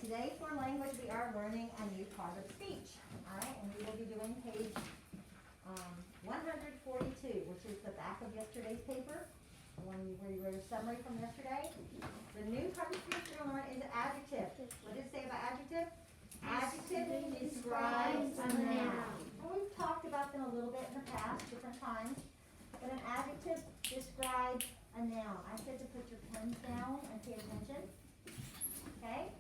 today for language we are learning a new part of speech. All right, and we will be doing page 142, which is the back of yesterday's paper, the one where you wrote a summary from yesterday. The new part of speech we're going to learn is adjective. What does it say about adjective? Adjective describes a noun. And we've talked about them a little bit in the past, different times. But an adjective describes a noun. I said to put your pens down and pay attention. Okay?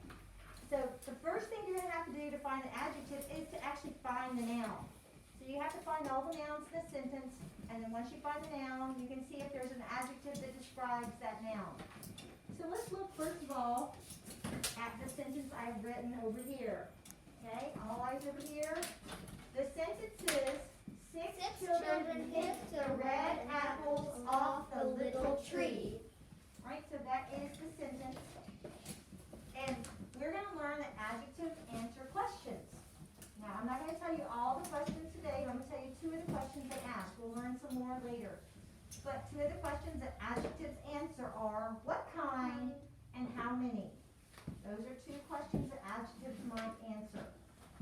So the first thing you're going to have to do to find an adjective is to actually find the noun. So you have to find all the nouns in the sentence, and then once you find the noun, you can see if there's an adjective that describes that noun. So let's look first of all at the sentence I've written over here. Okay? All eyes over here. The sentence is, six children picked the red apples off the little tree. Right? So that is the sentence. And we're going to learn that adjectives answer questions. Now, I'm not going to tell you all the questions today, but I'm going to tell you two of the questions they ask. We'll learn some more later. But two of the questions that adjectives answer are, what kind and how many? Those are two questions that adjectives might answer.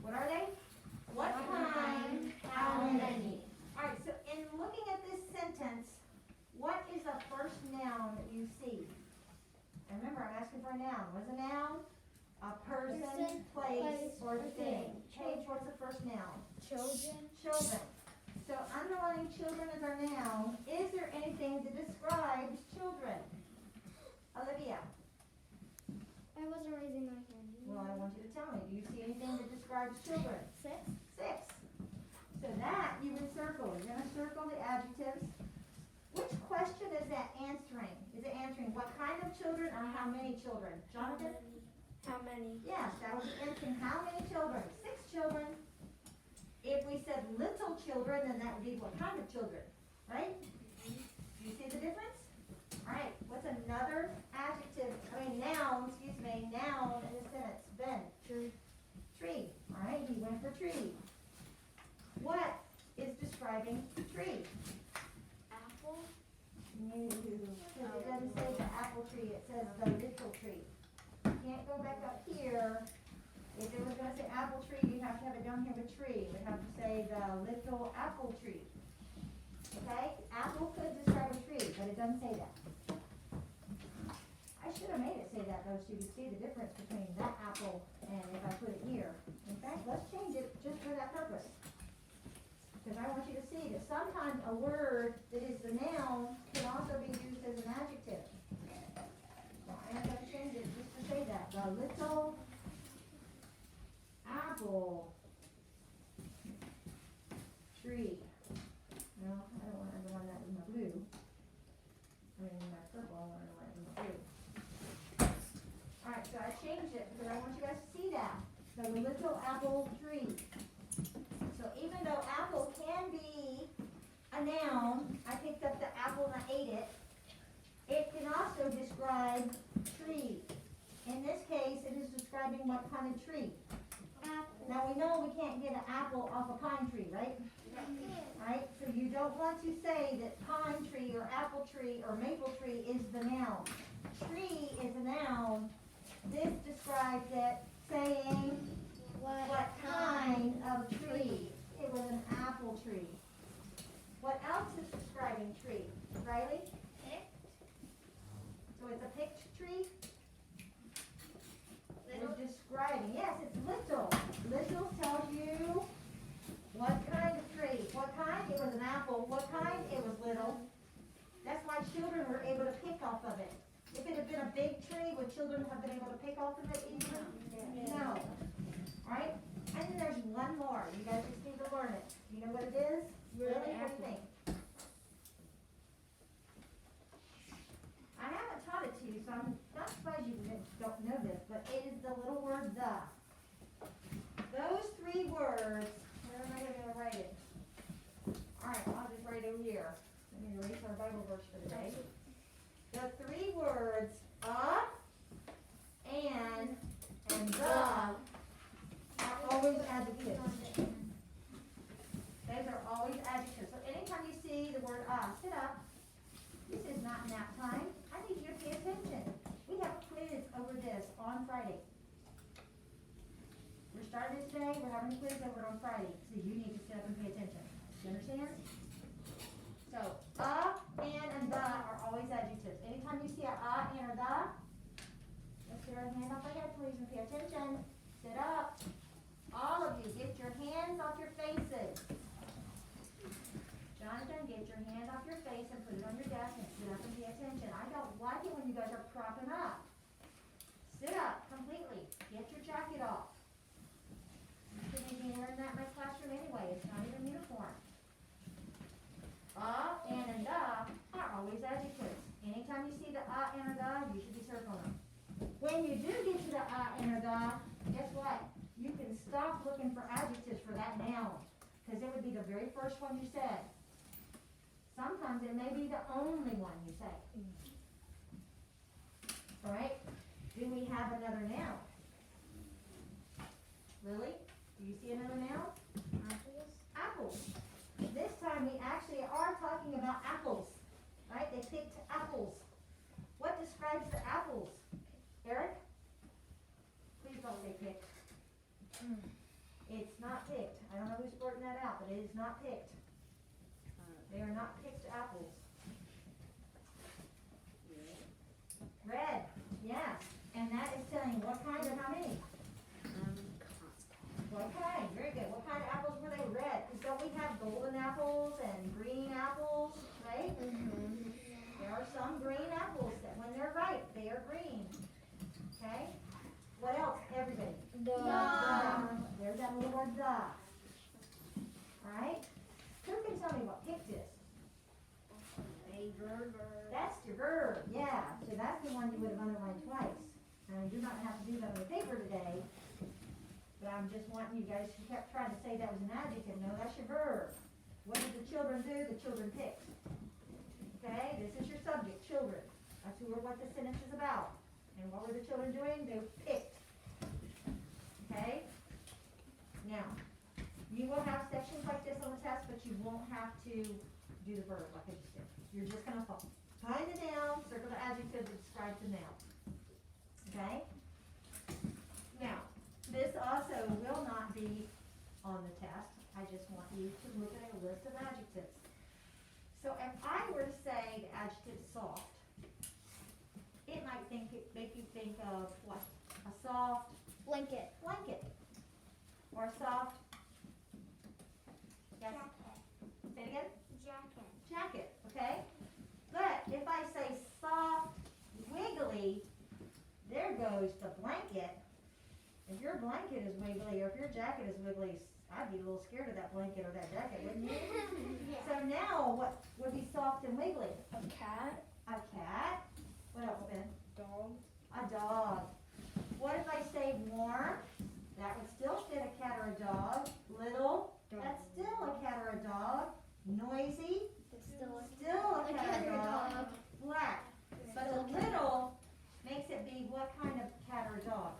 What are they? What kind, how many? All right, so in looking at this sentence, what is the first noun that you see? And remember, I'm asking for a noun. What's a noun? A person, place, or thing. Paige, what's the first noun? Children. Children. So underlining children as our noun, is there anything that describes children? Olivia. I wasn't raising my hand. Well, I want you to tell me. Do you see anything that describes children? Six. Six. So that you would circle. You're going to circle the adjectives. Which question is that answering? Is it answering what kind of children or how many children? Jonathan? How many? Yes, that would be answering how many children? 6 children. If we said little children, then that would be what kind of children, right? Do you see the difference? All right, what's another adjective, noun in the sentence? Ben? Tree. Tree. All right, he went for tree. What is describing tree? Apple. No, because it doesn't say the apple tree, it says the little tree. You can't go back up here. If it was going to say apple tree, you'd have to have it down here with tree. It would have to say the little apple tree. Okay? Apple could describe a tree, but it doesn't say that. I should have made it say that though, so you could see the difference between that apple and if I put it here. In fact, let's change it just for that purpose. Because I want you to see that sometimes a word that is the noun can also be used as an adjective. So I'm going to change it just to say that. The little apple tree. No, I don't want to underline that in my blue. I mean in my purple, I want to underline it in my blue. Alright, so I changed it because I want you guys to see that. The little apple tree. So even though apple can be a noun, I picked up the apple and I ate it. It can also describe tree. In this case, it is describing what kind of tree? Apple. Now we know we can't get an apple off a pine tree, right? Right? So you don't want to say that pine tree or apple tree or maple tree is the noun. Tree is a noun. This describes it saying what kind of tree. It was an apple tree. What else is describing tree? Riley? So it's a picked tree? Little. It's describing, yes, it's little. Little tells you what kind of tree. What kind? It was an apple. What kind? It was little. That's why children were able to pick off of it. If it had been a big tree, would children have been able to pick off of it easily? No. Alright? And then there's one more. You guys just need to learn it. You know what it is? Really? What do you think? I haven't taught it to you, so I'm not surprised you don't know this, but it is the little word the. Those 3 words, where am I going to write it? Alright, I'll just write it over here. Let me erase our Bible verse for today. The 3 words, and the are always adjectives. Those are always adjectives. So anytime you see the word sit up. This is not nap time. I need you to pay attention. We have quiz over this on Friday. started this today, we're having a quiz over on Friday, so you need to sit up and pay attention. You understand? So, and the are always adjectives. Anytime you see a and or the, let's get our hand off our head, please, and pay attention. Sit up. All of you, get your hands off your faces. Jonathan, get your hand off your face and put it on your desk and sit up and pay attention. I don't like it when you guys are propping up. Sit up completely. Get your jacket off. You shouldn't be wearing that in my classroom anyway. It's not even uniform. And the are always adjectives. Anytime you see the and or the, you should be circling them. When you do get to the and or the, guess what? You can stop looking for adjectives for that noun, because it would be the very first one you said. Sometimes it may be the only one you say. All right? Do we have another noun? Lily, do you see another noun? Apples. Apples. This time we actually are talking about apples. Right? They picked apples. What describes the apples? Eric? Please don't say picked. It's not picked. I don't know who's blurting that out, but it is not picked. They are not picked apples. Red, yes. And that is telling what kind or how many? What kind? Very good. What kind of apples were they? Red. Because don't we have golden apples and green apples, right? There are some green apples that when they're ripe, they are green. Okay? What else? Everybody. The. There's that little word the. Alright? Who can tell me what picked is? A verb. That's your verb, yeah. So that's the one you would have underlined twice. Now, you do not have to do that on the paper today, but I'm just wanting you guys who kept trying to say that was an adjective. No, that's your verb. What did the children do? The children picked. Okay? This is your subject, children. That's what the sentence is about. And what were the children doing? They picked. Okay? Now, you will have sections like this on the test, but you won't have to do the verb like I just did. You're just going to find the noun, circle the adjective that describes the noun. Okay? Now, this also will not be on the test. I just want you to look at a list of adjectives. So if I were to say the adjective soft, it might make you think of what? A soft Blanket. blanket. Or a soft, yes, say it again? Jacket. Jacket, okay? But if I say soft, wiggly, there goes the blanket. If your blanket is wiggly or if your jacket is wiggly, I'd be a little scared of that blanket or that jacket, wouldn't you? So now, what would be soft and wiggly? A cat. A cat. What else, Ben? Dog. A dog. What if I say warm? That would still fit a cat or a dog. Little? That's still a cat or a dog. Noisy? Still Still a cat or a dog. Black. But the little makes it be what kind of cat or dog?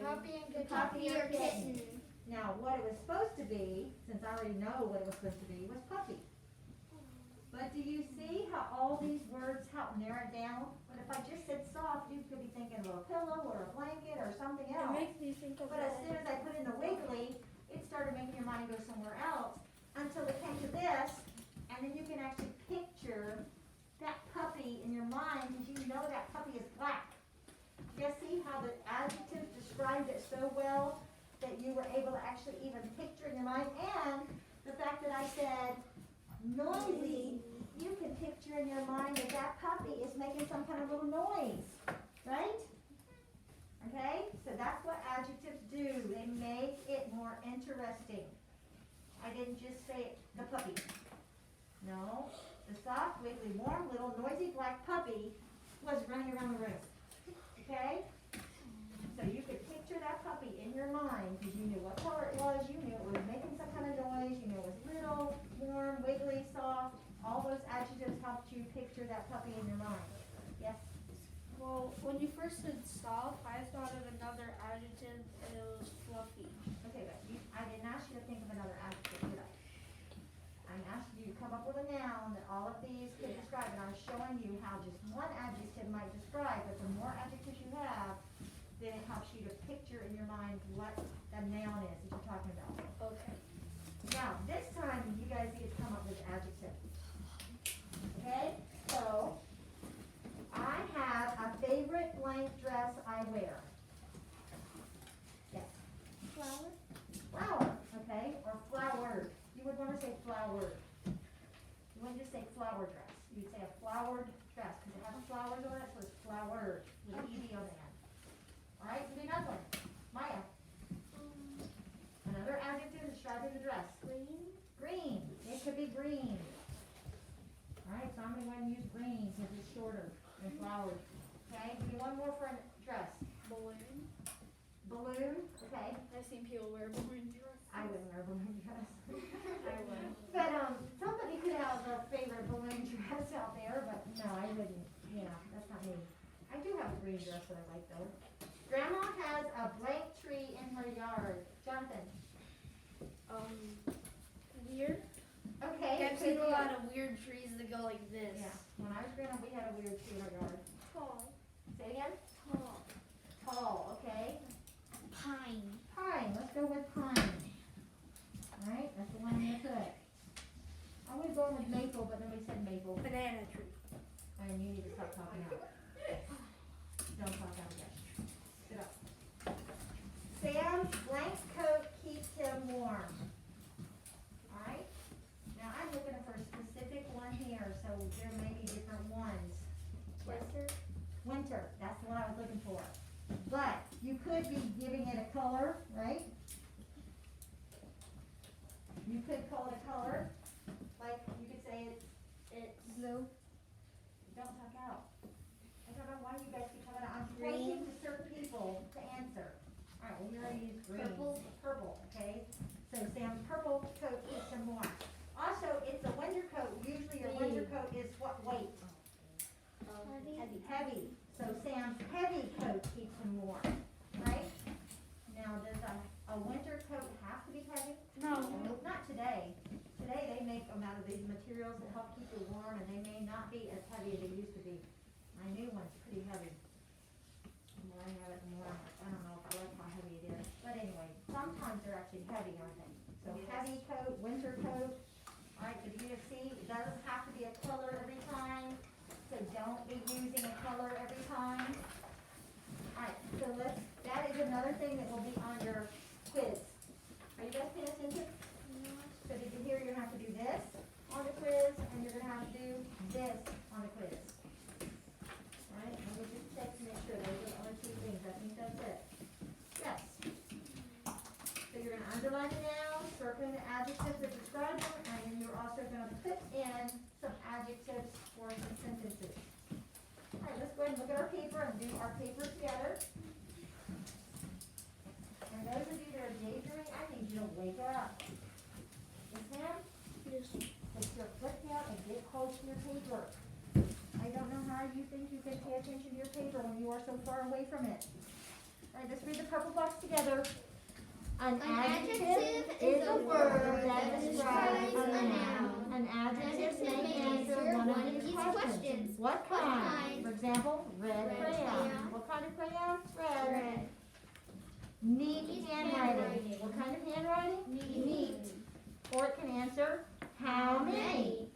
Puppy and good Puppy or kitten. kitten. Now, what it was supposed to be, since I already know what it was supposed to be, was puppy. But do you see how all these words help narrow it down? But if I just said soft, you could be thinking of a pillow or a blanket or something It else. makes me think of But as soon as I put in the wiggly, it started making your mind go somewhere else until it came to this, and then you can actually picture that puppy in your mind because you know that puppy is black. You guys see how the adjectives described it so well that you were able to actually even picture in your mind, and the fact that I said noisy, you can picture in your mind that that puppy is making some kind of little noise, right? Okay, so that's what adjectives do. They make it more interesting. I didn't just say the puppy. No, the soft, wiggly, warm, little, noisy black puppy was running around the room. Okay? So you could picture that puppy in your mind because you knew what color it was, you knew it was making some kind of noise, you knew it was little, warm, wiggly, soft. All those adjectives helped you picture that puppy in your mind. Yes? Well, when you first said soft, I thought of another adjective, and it was fluffy. Okay, but I didn't ask you to think of another adjective, did I? I asked you to come up with a noun that all of these could describe, and I was showing you how just one adjective might describe, but the more adjectives you have, then it helps you to picture in your mind what that a noun is that you're talking about. Okay. Now, this time, you guys get to come up with adjectives. Okay, so, I have a favorite blank dress I wear. Yes, Flower. flower, okay, or flowered. You would wanna say flowered. You wouldn't just say flower dress. You'd say a flowered dress, because it has flowers on it, so it's flowered, with an ED on the end. Alright, do another one. Maya, another adjective describing the dress. Green. Green, it could be green. Alright, so I'm gonna go ahead and use green since it's shorter and flowered. Okay, give me one more for a dress. Balloon. Balloon, okay, I've seen people wear balloon dresses. I wouldn't wear a balloon dress. I would. But, somebody could have a favorite balloon dress out there, but no, I wouldn't, that's not me. I do have a green dress that I like though. Grandma has a blank tree in her yard. Jonathan, Weird. okay. I've seen a lot of weird trees that go like this. Yeah, when I was growing up, we had a weird tree in our yard. Tall. Say it again? Tall. Tall, okay. Pine. Pine, let's go with pine. Alright, that's the one I'm gonna put. I would go with maple, but nobody said maple. Banana tree. And you need to stop talking out. Don't talk out again. Sit up. Sam's blank coat keeps him warm. Alright? Now I'm looking for a specific one here, so there may be different ones. Winter. Winter, that's the one I was looking for. But you could be giving it a color, right? You could call it a color, like you could say it's Blue. don't talk out. I don't know why you guys keep talking out. I'm pointing to certain people to answer. Alright, well, we already used green. Purple. Purple, okay? So Sam's purple coat keeps him warm. Also, it's a winter coat. Usually your winter coat is what weight? Heavy. Heavy. So Sam's heavy coat keeps him warm, right? Now, does a winter coat have to be heavy? No. Nope, not today. Today they make them out of these materials that help keep you warm, and they may not be as heavy as they used to be. My new one's pretty heavy. The more I have it, the more I don't know if I like how heavy it is. But anyway, sometimes they're actually heavy, aren't they? So heavy coat, winter coat. Alright, but you can see, it doesn't have to be a color every time. So don't be using a color every time. Alright, so that is another thing that will be on your quiz. Are you guys paying attention? So did you hear you're gonna have to do this on the quiz, and you're gonna have to do this on the quiz? Alright, let me just check to make sure those are the only two things, I think that's it. Yes. So you're gonna underline it now, circle the adjectives that describe them, and then you're also gonna put in some adjectives for some sentences. Alright, let's go ahead and look at our paper and do our paper together. And those of you that are daydreaming, I need you to wake up. Yes, ma'am? Put your foot down and get close to your paper. I don't know how you think you can pay attention to your paper when you are so far away from it. Alright, let's read the purple box together. An adjective is a word that describes a noun. An adjective may answer one of these questions. What kind? For example, red crayon. What kind of crayon? Red. Neat handwriting. What kind of handwriting? Neat. Or it can answer, how many?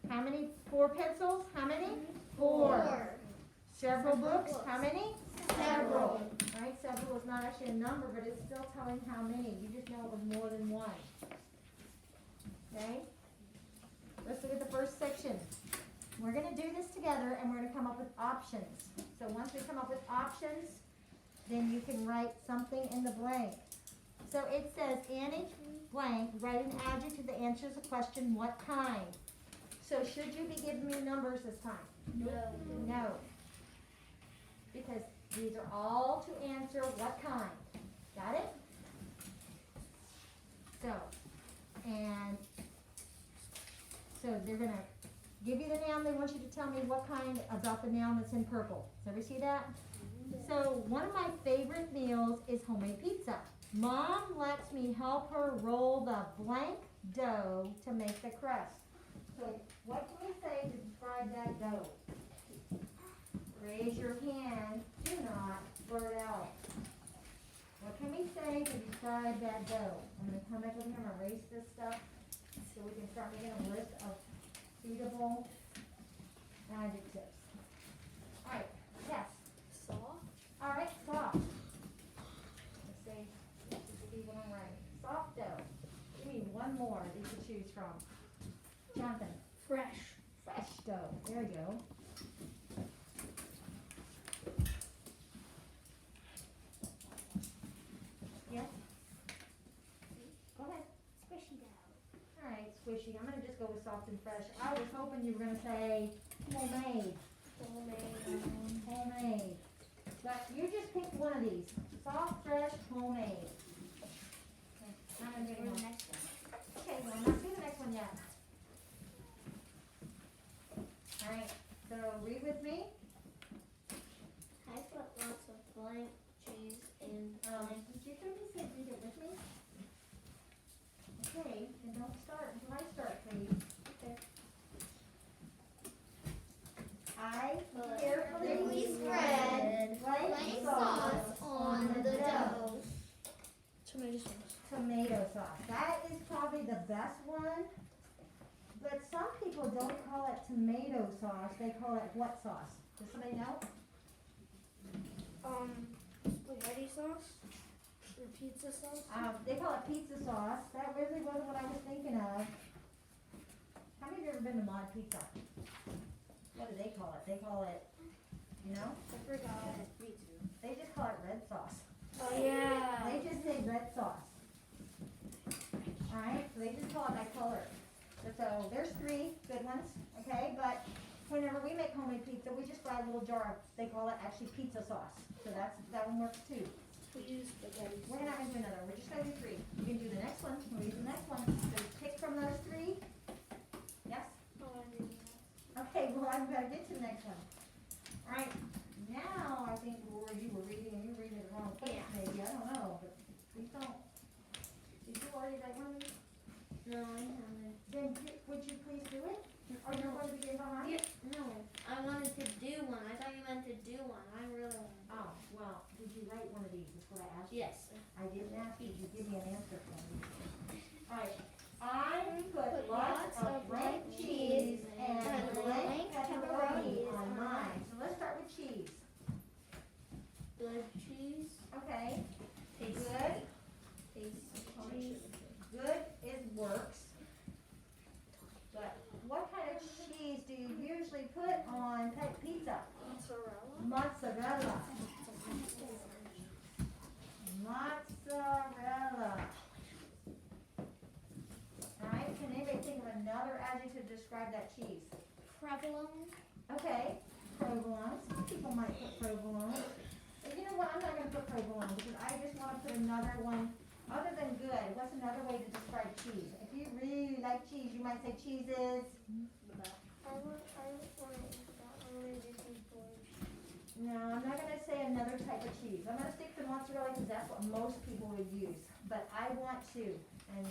How many? 4 pencils? How many? 4. Several books? How many? Several. Right, several is not actually a number, but it's still telling how many. You just know it was more than one. Okay? Let's look at the first section. We're gonna do this together, and we're gonna come up with options. So once we come up with options, then you can write something in the blank. So it says, in each blank, write an adjective that answers the question, what kind? So should you be giving me numbers this time? No. Because these are all to answer what kind. Got it? So they're gonna give you the noun, they want you to tell me what kind about the noun that's in purple. Does everybody see that? So one of my favorite meals is homemade pizza. Mom lets me help her roll the blank dough to make the crust. So what can we say to describe that dough? Raise your hand, do not blurt out. What can we say say to describe that dough? I'm gonna come back over here and erase this stuff so we can start making a list of suitable adjectives. Alright, yes, Soft. alright, soft. Let's see what I'm writing. Soft dough. Give me one more that you could choose from. Jonathan, Fresh. fresh dough. There you go. Yes? Go ahead. Squishy dough. Alright, squishy. I'm gonna just go with soft and fresh. I was hoping you were gonna say homemade. Homemade. But you just picked one of these. Soft, fresh, homemade. Okay, I'm gonna get Or the one. next one. Okay, well, I'm not doing the next one yet. Alright, so read with me. I've got lots of blank cheese and Did you hear me say read it with me? Okay, then don't start until I start, please. Okay. I Put carefully spread blank plain sauce sauce on the dough. Tomato sauce. tomato sauce. That is probably the best one. But some people don't call it tomato sauce, they call it what sauce? Does somebody know? Spaghetti sauce. Or pizza sauce. They call it pizza sauce. That really wasn't what I was thinking of. How many of you ever been to Mod Pizza? What do they call it? They call it, you know? I forgot. Me too. They just call it red sauce. Oh yeah. They just say red sauce. Alright, so they just call it that color. So there's 3 good ones, okay? But whenever we make homemade pizza, we just buy a little jar of, they call it actually pizza sauce. So that one works too. We use spaghetti We're sauce. not gonna do another, we're just gonna do 3. You can do the next one, we'll do the next one. So pick from those 3. Yes? Oh, I knew that. Okay, well, I'm gonna get to the next one. Alright, now I think Laura, you were reading and you're reading it the wrong place Yeah. maybe, I don't know, but please don't. Did you already write one of these? No, I haven't. Then would you please do it? Or you're going to begin behind? Yeah, no, I wanted to do one. I thought you meant to do one. I really wanted. Oh, well, did you write one of these, is what I asked you? Yes. I didn't ask you, did you give me an answer for me? Alright, I put lots of blank cheese and blank pepperoni on mine. So let's start with cheese. Good cheese. Okay, Tasty. good, Tasty. good is works. But what kind of cheese do you usually put on pizza? Mozzarella. Mozzarella. Mozzarella. Alright, can anybody think of another adjective to describe that cheese? Provolone. Okay, provolone. Some people might put provolone. But you know what, I'm not gonna put provolone because I just wanna put another one, other than good, what's another way to describe cheese? If you really like cheese, you might say cheeses. I want different forms. No, I'm not gonna say another type of cheese. I'm gonna stick to mozzarella because that's what most people would use. But I want to, and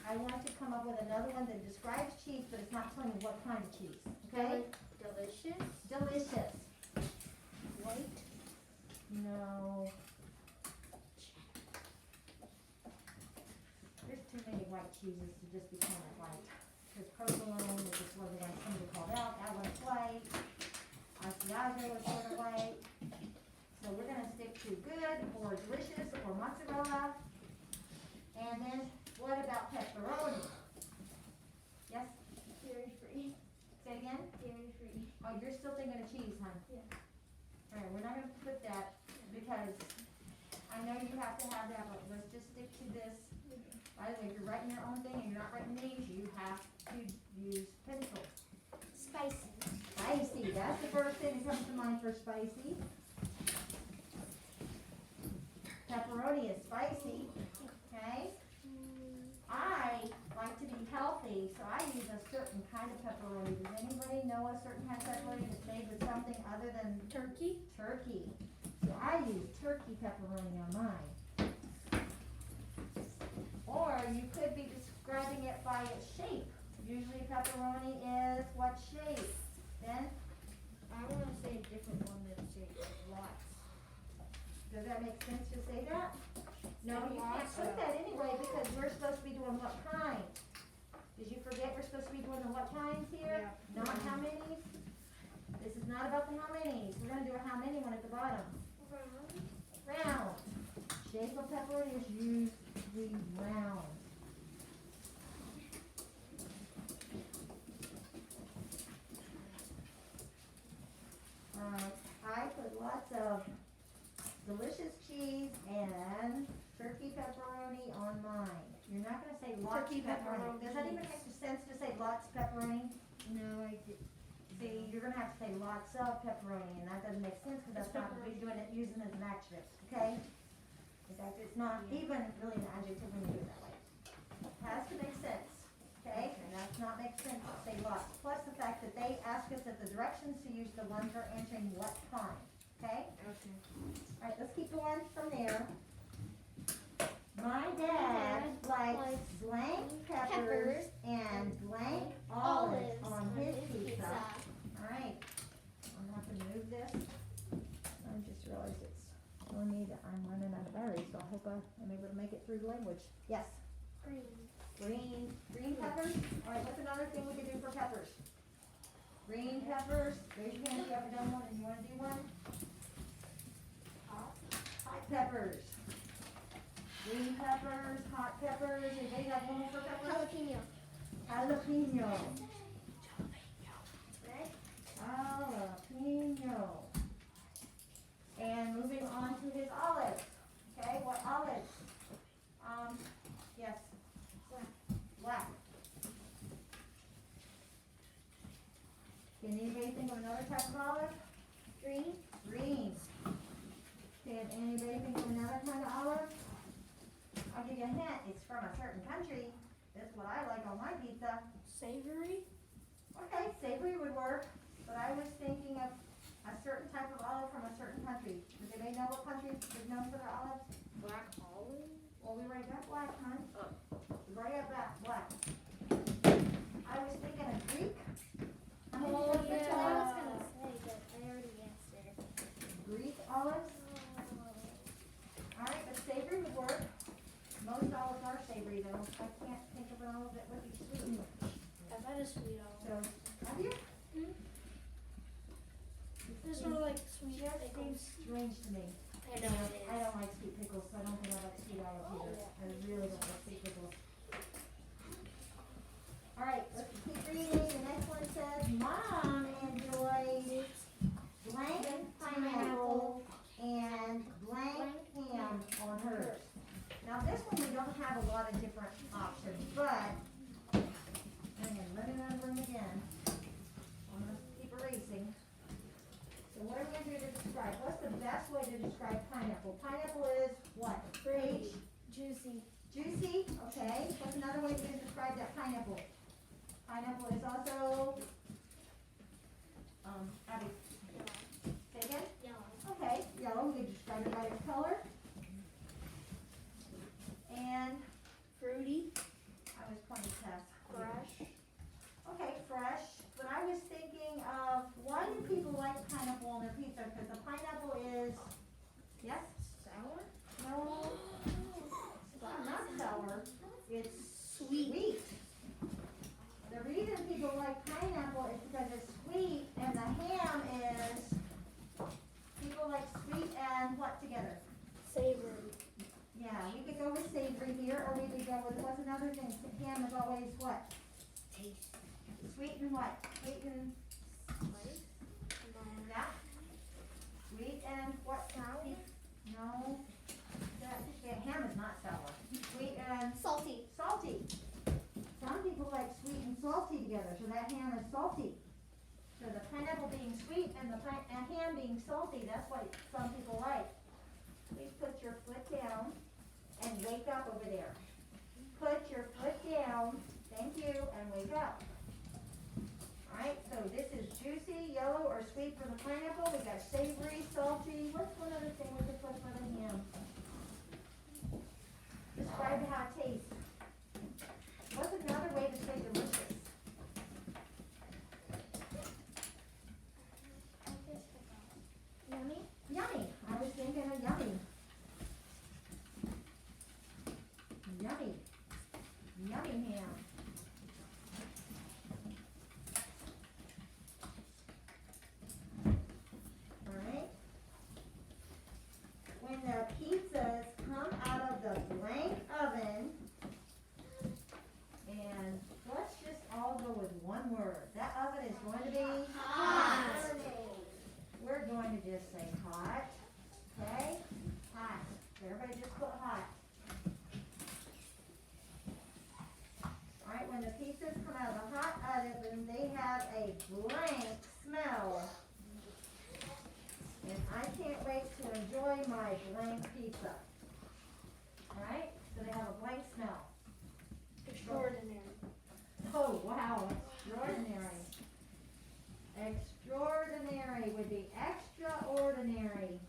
I want to come up with another one that describes cheese, but it's not telling me what kind of cheese, okay? Delicious. Delicious. White. No. There's too many white cheeses to just be kind of white. There's provolone, which is one of the ones somebody called out, that one's white. Asiago is sort of white. So we're gonna stick to good, or delicious, or mozzarella. And then, what about pepperoni? Yes, Dairy free. say it again? Dairy free. Oh, you're still thinking of cheese, hon? Yeah. Alright, we're not gonna put that, because I know you have to have that, but let's just stick to this. By the way, if you're writing your own thing and you're not writing names, you have to use pencil. Spicy. Spicy, that's the first thing that comes to mind for spicy. Pepperoni is spicy, okay? I like to be healthy, so I use a certain kind of pepperoni. Does anybody know a certain kind of pepperoni that's made with something other than Turkey. turkey? So I use turkey pepperoni on mine. Or you could be describing it by its shape. Usually pepperoni is what shape? Ben, I want to say a different one that's shaped like lots. does that make sense to say that? No, And you can't lots put of. that anyway, because we're supposed to be doing what kind? Did you forget we're supposed to be doing the what kinds here? Not how many's? This is not about the how many's, we're gonna do a how many one at the bottom. Round. Shape of pepperoni is usually round. I put lots of delicious cheese and turkey pepperoni on mine. You're not gonna say lots Turkey of pepperoni. pepperoni. Does that even make sense to say lots of pepperoni? No, I did. See, you're gonna have to say lots of pepperoni, and that doesn't make sense, cause that's It's not, pepperoni. you're doing it, using it as an adjective, okay? In fact, it's not even really an adjective when you do it that way. It has to make sense, okay? And that's not make sense to say lots, plus the fact that they ask us at the directions to use the ones for answering what kind, okay? Okay. Alright, let's keep going from there. My dad likes blank peppers and blank olives on his pizza. Alright, I'm gonna have to move this. I just realized it's telling me that I'm running out of battery, so I hope I'm able to make it through the language. Yes, green peppers. Alright, what's another thing we could do for peppers? Green peppers, raise your hand if you haven't done one and you wanna do one. Hot peppers. Green peppers, hot peppers, anybody have one more for peppers? Jalapeno. Jalapeno. Right? Jalapeno. And moving on to his olives. Okay, what olives? Yes. Black. Can anybody think of another type of olive? Green. Green. Can anybody think of another kind of olive? I'll give you a hint, it's from a certain country. That's what I like on my pizza. Savory? Okay, savory would work, but I was thinking of a certain type of olive from a certain country. Does anybody know what country is known for their olives? Black olive? Well, we already got black, hon. We've already got black. I was thinking of Greek. How many Oh, different That's what I was types? gonna say, but I already answered. Greek olives. Alright, but savory would work. Most olives are savory though. I can't think of an olive that would be sweet. I've had a sweet olive. So, have you? This one like sweet Just pickles. seems strange to me. I know it I is. don't like sweet pickles, so I don't think I like sweet olives either. I really don't like sweet pickles. Alright, let's keep reading. The next one says, Mom enjoys blank pineapple and blank ham on hers. Now this one, we don't have a lot of different options, but, hang on, let me remember them again. I'm gonna keep erasing. So what are we gonna do to describe? What's the best way to describe pineapple? Pineapple is what? H? Juicy. Juicy, okay. What's another way to describe that pineapple? Pineapple is also, Abby, say again? Yellow. Okay, yellow, we can describe it by its color. And Fruity. I was pointing past. Fresh. Okay, fresh, but I was thinking of, why do people like pineapple on their pizza? Because the pineapple is, yes? Sour? No, not sour, it's Sweet. sweet. The reason people like pineapple is because it's sweet, and the ham is, people like sweet and what together? Savory. Yeah, we could go with savory here, or we could go with, what's another thing? Ham is always what? Taste. Sweet and what? Sweet and, yeah? Sweet and what? Sour? No, that ham is not sour. Sweet and Salty. salty. Some people like sweet and salty together, so that ham is salty. So the pineapple being sweet and the ham being salty, that's what some people like. Please put your foot down and wake up over there. Put your foot down, thank you, and wake up. Alright, so this is juicy, yellow, or sweet for the pineapple. We got savory, salty. What's one other thing we could put for the ham? Describe how it tastes. What's another way to say delicious? I just forgot. Yummy? Yummy. I was thinking of yummy. pizza. Alright, so they have a blank smell. Extraordinary. Oh, wow, extraordinary. Extraordinary would be extraordinary.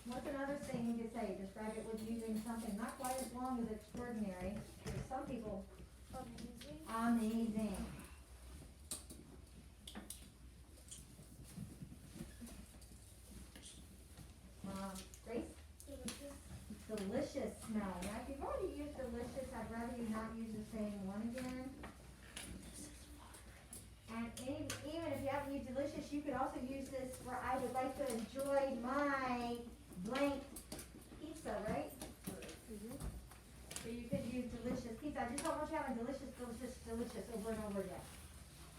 What's another thing you could say? Describe it with using something not quite as long as extraordinary. For some people, Amazing. amazing. Grace? Delicious smell. Now, if you've already used delicious, I'd rather you not use the same one again. And even if you haven't used delicious, you could also use this where I would like to enjoy my blank pizza, right? So you could use delicious pizza. I just don't want you having delicious, delicious, delicious over and over again.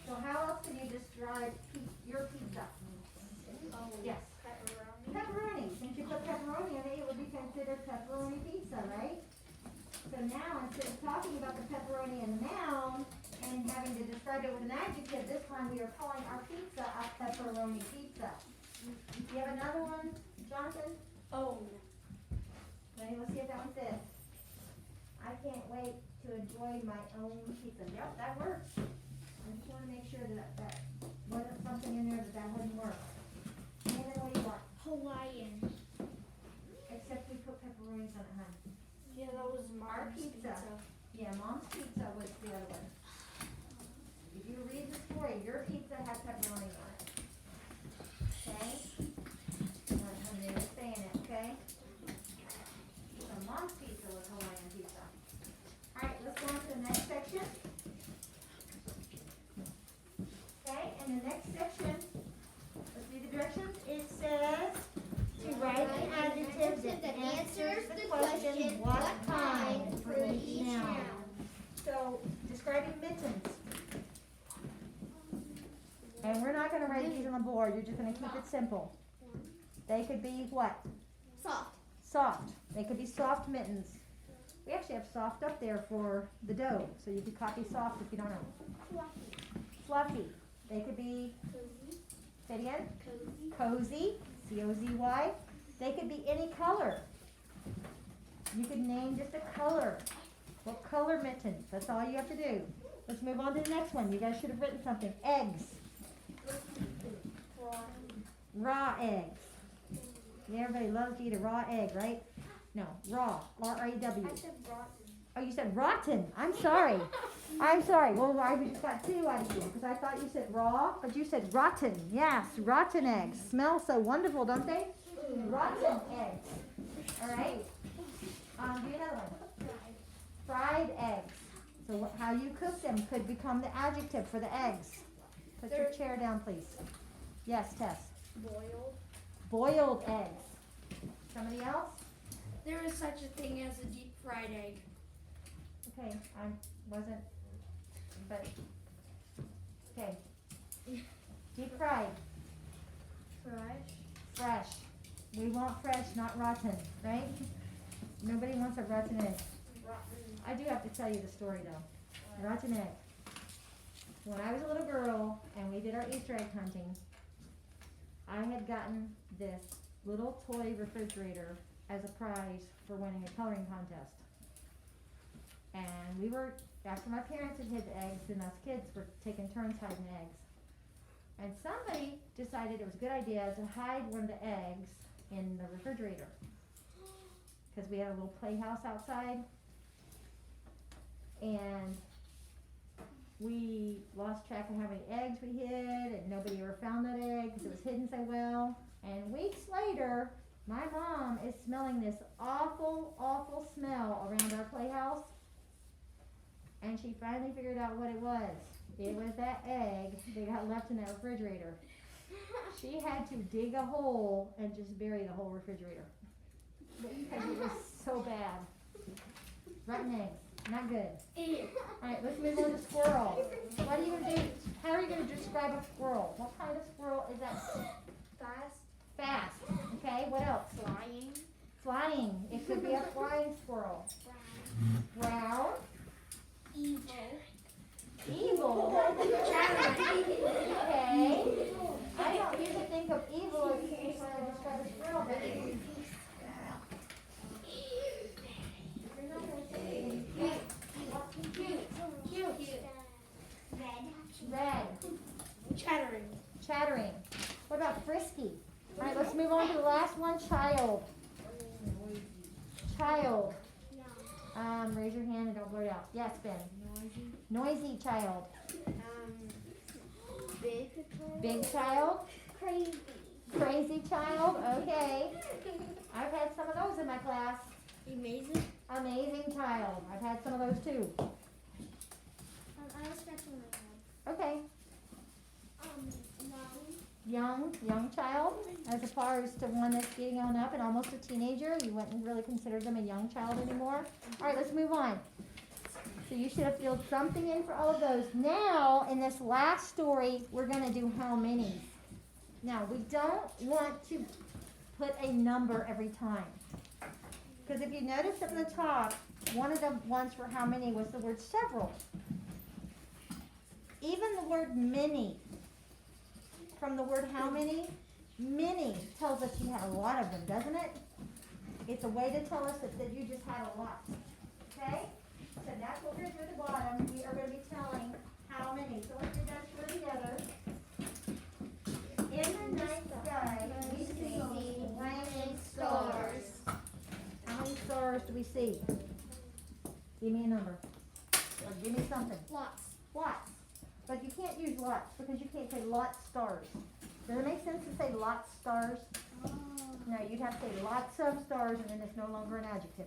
So how else can you describe your pizza? Oh, Yes. pepperoni. Pepperoni. Since you put pepperoni in it, it would be considered pepperoni pizza, right? So now, instead of talking about the pepperoni and the noun and having to describe it with an adjective, this time we are calling our pizza a pepperoni pizza. You have another one, Jonathan? Oh, Ready? Let's see if that one fits. I can't wait to enjoy my own pizza. Yep, that works. I just want to make sure that wasn't something in there that wouldn't work. And then what do you want? Hawaiian. Except we put pepperonis on it, huh? yeah, that was Our Mom's pizza. Yeah, Mom's pizza was the other one. If you read the story, your pizza has pepperoni on it. Okay? When they were saying it, okay? So Mom's pizza was Hawaiian pizza. Alright, let's go on to the next section. Okay, and the next section, let's read the directions. It says to write an adjective that answers the question, what kind, for each noun. So, describing mittens. And we're not gonna write these on the board, you're just gonna keep it simple. They could be what? Soft. Soft. They could be soft mittens. We actually have soft up there for the dough, so you could copy soft if you don't know. Fluffy. They could be, Cozy. say it again, Cozy. cozy, C-O-Z-Y. They could be any color. You could name just a color. What color mittens? That's all you have to do. Let's move on to the next one. You guys should have written something. Eggs. Raw eggs. Yeah, everybody loves to eat a raw egg, right? No, raw. R-A-W. I said rotten. Oh, you said rotten. I'm sorry. I'm sorry. Well, I just got two out of you because I thought you said raw, but you said rotten. Yes, rotten eggs. Smell so wonderful, don't they? Rotten eggs. All right. Do another one. Fried eggs. So how you cook them could become the adjective for the eggs. Put your chair down, please. Yes, Tess. Boiled. Boiled eggs. Somebody else? There is such a thing as a deep fried egg. Okay, I wasn't, but, okay. Deep fried, Fresh. fresh. We want fresh, not rotten, right? Nobody wants a rotten egg. Rotten. I do have to tell you the story though. Rotten egg. When I was a little girl and we did our Easter egg hunting, I had gotten this little toy refrigerator as a prize for winning a coloring contest. And we were, after my parents had hid the eggs, and us kids were taking turns hiding eggs. And somebody decided it was a good idea to hide one of the eggs in the refrigerator. Because we had a little playhouse outside. And we lost track of how many eggs we hid, and nobody ever found that egg because it was hidden so well. And weeks later, my mom is smelling this awful, awful smell around our playhouse. And she finally figured out what it was. It was that egg that got left in that refrigerator. She had to dig a hole and just bury the whole refrigerator. Because it was so bad. Rotten eggs, not good. Alright, let's move on to squirrel. What are you gonna do? How are you gonna describe a squirrel? What kind of squirrel is that? Fast. Fast. Okay, what else? Flying. Flying. It could be a flying squirrel. Brown. Evil. Evil. Okay. I don't usually think of evil as when I describe a last one, child. Child. No. Raise your hand and don't blurt it out. Yes, Ben. Noisy. Noisy child. Big. Big child. Crazy. Crazy child. Okay. I've had some of those in my class. Amazing. Amazing child. I've had some of those too. I was scratching my head. Okay. Young child, as far as to one that's getting on up and almost a teenager. You wouldn't really consider them a young child anymore. All right, let's move on. So you should have filled something in for all of those. Now, in this last story, we're going to do how many. Now, we don't want to put a number every time. Because if you notice up the top, one of the ones for how many was the word several. Even the word many, from the word how many tells us you had a lot of them, doesn't it? It's a way to tell us that you just had a lot. Okay? So that's what we're going to do at the bottom. We are going to be telling how many. So let's do that together. In the night sky, we see blank stars. How many stars do we see? Give me a number. Or give me something. Lots. Lots. But you can't use lots because you can't say lots stars. Does it make sense to say lots stars? Oh. No, you'd have to say lots of stars and then it's no longer an adjective.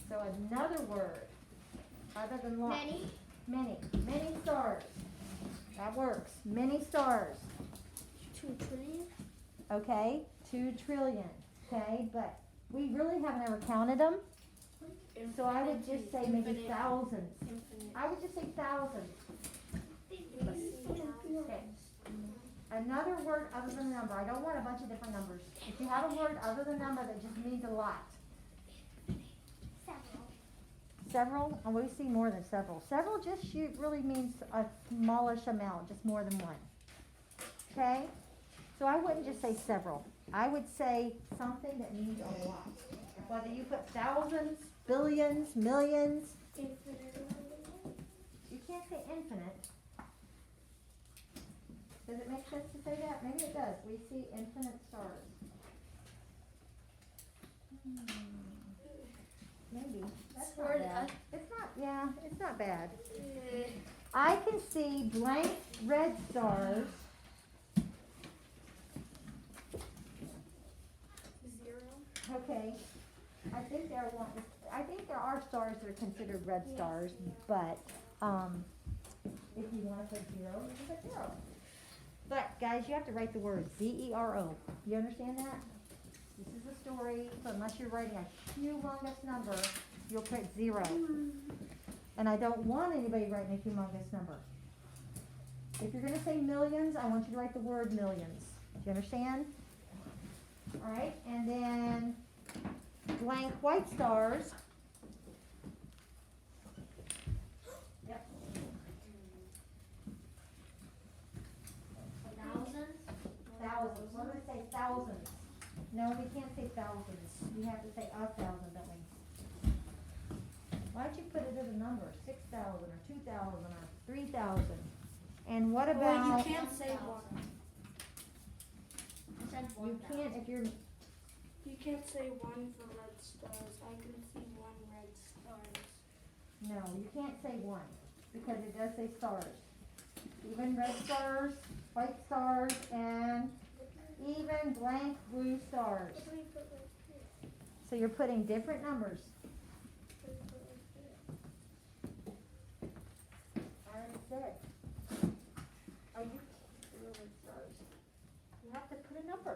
So another word other than lots. Many stars. That works. Many stars. 2 trillion. Okay, 2 trillion. Okay, but we really haven't ever counted them. So I would just say maybe Infinite. thousands. Infinite. I would just say thousands. Okay. Another word other than number. I don't want a bunch of different numbers. If you have a word other than number that just means a lot. Several? Oh, we see more than several. Several just really means a smallish amount, just more than one. Okay? So I wouldn't just say several. I would say something that means a lot. Whether you put thousands, billions, millions. Infinite. You can't say infinite. Does it make sense to say that? Maybe it does. We see infinite stars. Maybe. That's not Sort bad. of. It's not, yeah, it's not bad. I can see blank red stars. 0. Okay. I think there are stars that are considered red stars, but if you want to put 0, you can put 0. But guys, you have to write the word Z-E-R-O. You understand that? This is a story, so unless you're writing a humongous number, you'll put 0. And I don't want anybody writing a humongous number. If you're going to say millions, I want you to write the word millions. Do you understand? All right, and then blank white stars. Yep. Thousands. What do we say? Thousands. No, we can't say thousands. We have to say 1,000, don't we? Why don't you put it as a number? 6,000 or 2,000 or 3,000. And what about? Well, you can't say 1. You can't if you're. You can't say 1 for red stars. I can see 1 red stars. No, you can't say 1 because it does say stars. Even red stars, white stars, and even blank blue stars. So you're putting different numbers. I already said. Are you red stars? You have to put a number.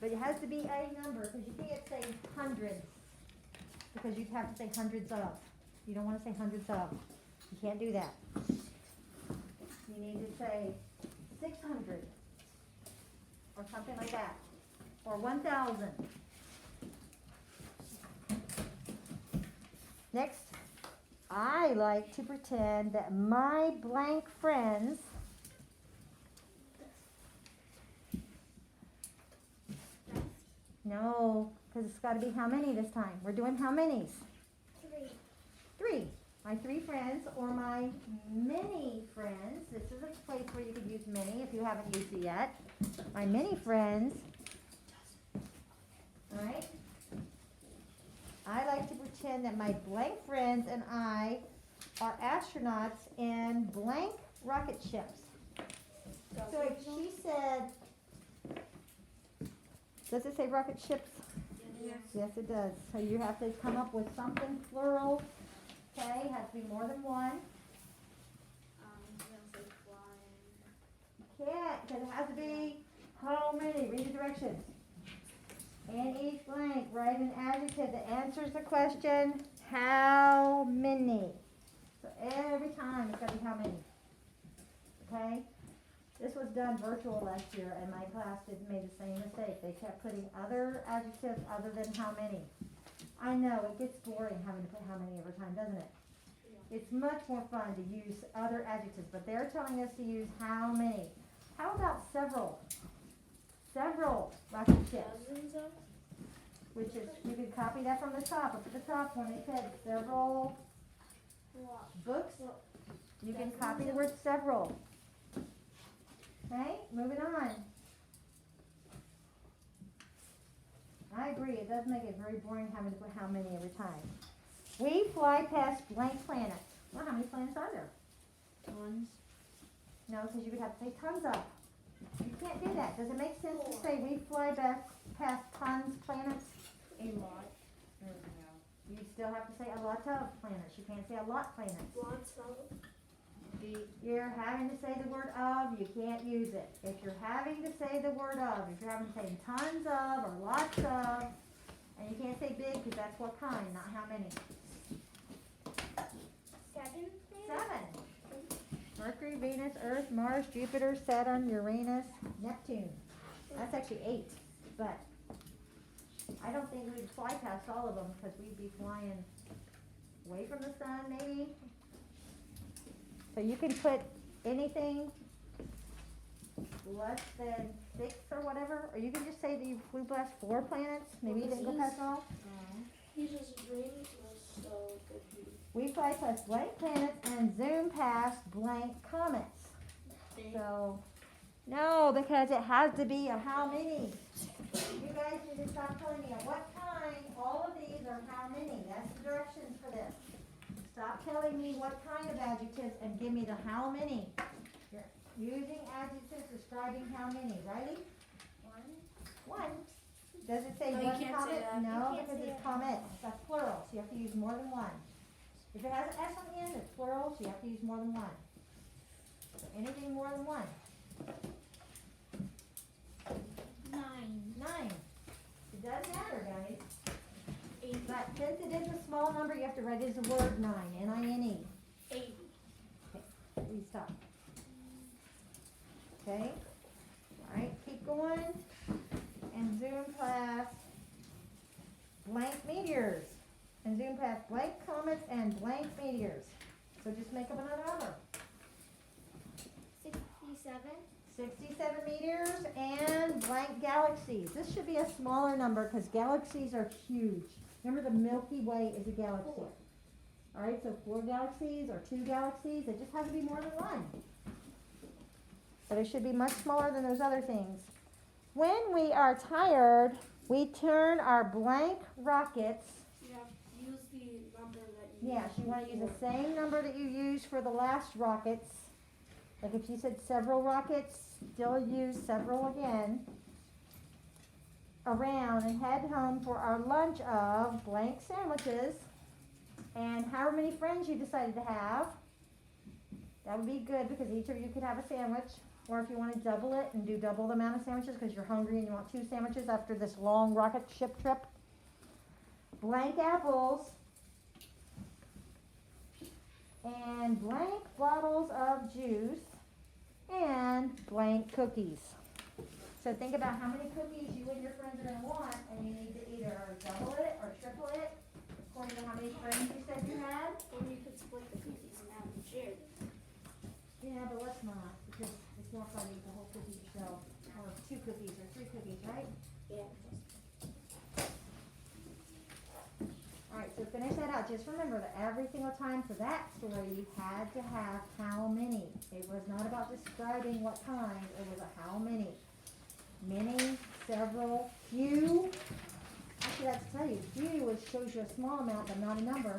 But it has to be a number because you can't say hundreds because you'd have to say hundreds of. You don't want to say hundreds of. You can't do that. You need to say 600 or something like that, or 1,000. Next, I like to pretend that my blank friends no, because it's got to be how many this time. We're doing how many's? 3. 3. my 3 friends or my many friends. This is a place where you could use many if you haven't used it yet. My many friends. Alright? I like to pretend that my blank friends and I are astronauts in blank rocket ships. So if she said, does it say rocket ships? Yes. Yes, it does. So you have to come up with something plural. Okay, has to be more than one. I'm gonna say flying. Can't, because it has to be how many? Read the directions. In each blank, write an adjective that answers the question, how many? So every time it's got to be how many. Okay? This was done virtual last year, and my class made the same mistake. They kept putting other adjectives other than how many. I know, it gets boring having to put how many every time, doesn't it? Yeah. It's much more fun to use other adjectives, but they're telling us to use how many. How about several? Several rocket ships, Dozens of? which is, you can copy that from the top. Up at the top when it said several What? books, Well, you can dozens copy the of- word several. Okay, moving on. I agree, it does make it very boring having to put how many every time. We fly past blank planets. Well, how many planets are there? Tons. No, because you would have to say tons of. You can't do that. Does it make sense to say we fly back past tons planets? A lot. You still have to say a lot of planets. You can't say a lot planets. Lots of. You're having to say the word of, you can't use it. If you're having to say the word of, if you're having to say tons of or lots of, and you can't say big because that's what kind, not how many. 7. 7. Mercury, Venus, Earth, Mars, Jupiter, Saturn, Uranus, Neptune. That's actually 8, but I don't think we'd fly past all of them because we'd be flying away from the sun maybe. So you can put anything less than 6 or whatever, or you can just say that you flew past 4 planets. Maybe you didn't go past all. He just dreams was so good. We fly past blank planets and zoom past blank comets. So, no, because it has to be a how many. You guys need to stop telling me at what kind. All of these are how many. That's the directions for this. Stop telling me what kind of adjectives and give me the how many. You're using adjectives describing how many. Riley? 1. Does it say No, you one can't say comet? that. No, You can't because say it's that. comets. That's plural, so you have to use more than one. If it has an S on the end, it's plural, so you have to use more than one. So anything more than 1. 9. 9. It does matter, guys. 8. But since it is a small number, you have to write it as a word 9, N-I-N-E. 8. Please stop. Okay? Alright, keep going. And zoom past blank meteors. And zoom past blank comets and blank meteors. So just make up another number. 67. 67 meteors and blank galaxies. This should be a smaller number because galaxies are huge. Remember the Milky Way is a galaxy. Alright, so 4 galaxies or 2 galaxies, it just has to be more than 1. But it should be much smaller than those other things. When we are tired, we turn our blank rockets. You have to use the number that you Yes, you want to use the same number that you used for the last rockets. Like if you said several rockets, still use several again. Around and head home for our lunch of blank sandwiches. And however many friends you decided to have, that would be good because each of you could have a sandwich. Or if you want to double it and do double the amount of sandwiches because you're hungry and you want 2 sandwiches after this long rocket ship trip. Blank apples. And blank bottles of juice. And blank cookies. So think about how many cookies you and your friends are going to want, and you need to either double it or triple it, according to how many friends you said you had. Or you could split the cookies and have them shared. Yeah, but let's not, because it's more fun to eat the whole cookie yourself, or 2 cookies or 3 cookies, right? Yeah. All right, so finish that out, just remember that every single time for that story, you had to have how many. It was not about describing what kind, it was a how many. Many, several, few. I forgot to tell you, few, which shows you a small amount but not a number.